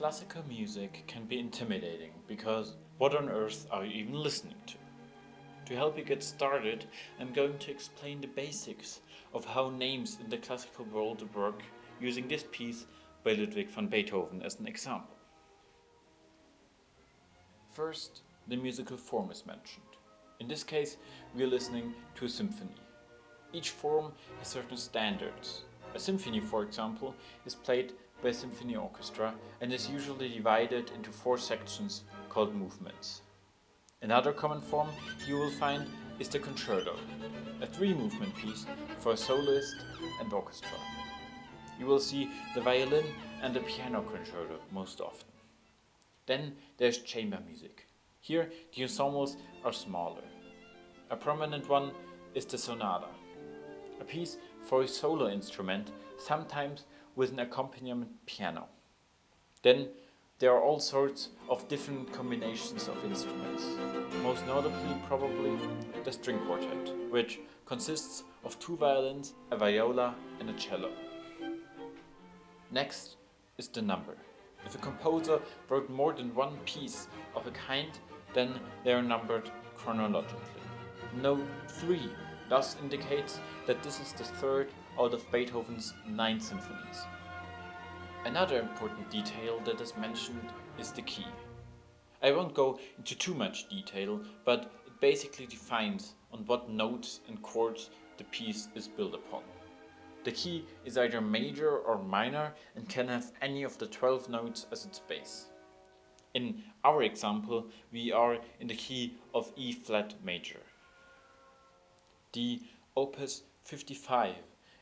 Classical music can be intimidating because what on earth are you even listening to? To help you get started, I'm going to explain the basics of how names in the classical world work using this piece by Ludwig van Beethoven as an example. First, the musical form is mentioned. In this case, we are listening to a symphony. Each form has certain standards. A symphony, for example, is played by a symphony orchestra and is usually divided into 4 sections called movements. Another common form you will find is the concerto, a 3-movement piece for a soloist and orchestra. You will see the violin and the piano concerto most often. Then there's chamber music. Here the ensembles are smaller. A prominent one is the sonata, a piece for a solo instrument, sometimes with an accompaniment piano. Then there are all sorts of different combinations of instruments, most notably probably the string quartet, which consists of 2 violins, a viola and a cello. Next is the number. If a composer wrote more than 1 piece of a kind, then they are numbered chronologically. Note 3 thus indicates that this is the 3rd out of Beethoven's 9 symphonies. Another important detail that is mentioned is the key. I won't go into too much detail, but it basically defines on what notes and chords the piece is built upon. The key is either major or minor and can have any of the 12 notes as its base. In our example, we are in the key of E flat major. The Opus 55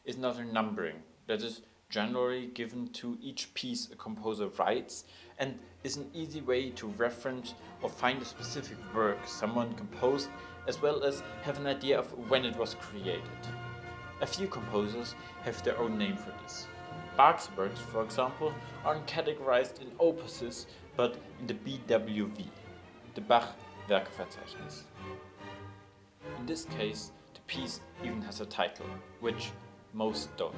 is another numbering that is generally given to each piece a composer writes and is an easy way to reference or find a specific work someone composed, as well as have an idea of when it was created. A few composers have their own name for this. Bach's works, for example, aren't categorized in opuses but in the BWV, the Bach Werkverzeichnis. In this case, the piece even has a title, which most don't.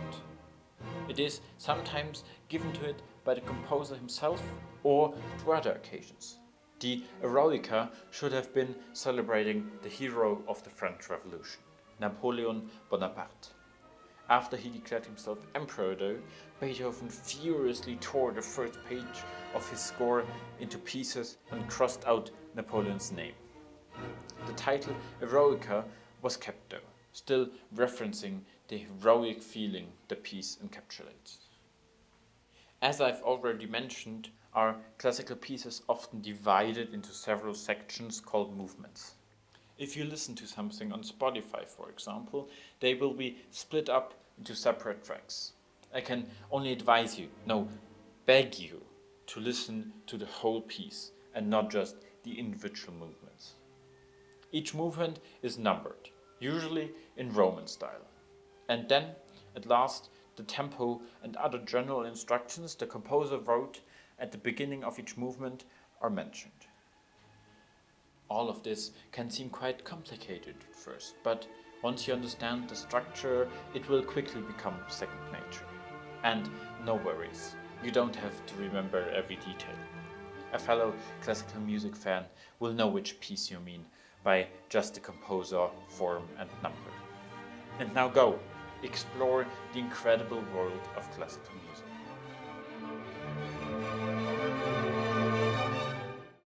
It is sometimes given to it by the composer himself or for other occasions. The Heroica should have been celebrating the hero of the French Revolution, Napoleon Bonaparte. After he declared himself emperor though, Beethoven furiously tore the first page of his score into pieces and crossed out Napoleon's name. The title Heroica was kept though, still referencing the heroic feeling the piece encapsulates. As I've already mentioned, our classical pieces often divided into several sections called movements. If you listen to something on Spotify, for example, they will be split up into separate tracks. I can only advise you, no, beg you, to listen to the whole piece and not just the individual movements. Each movement is numbered, usually in Roman style. And then, at last, the tempo and other general instructions the composer wrote at the beginning of each movement are mentioned. All of this can seem quite complicated at first, but once you understand the structure, it will quickly become second nature. And no worries, you don't have to remember every detail. A fellow classical music fan will know which piece you mean by just the composer, form and number. And now go, explore the incredible world of classical music.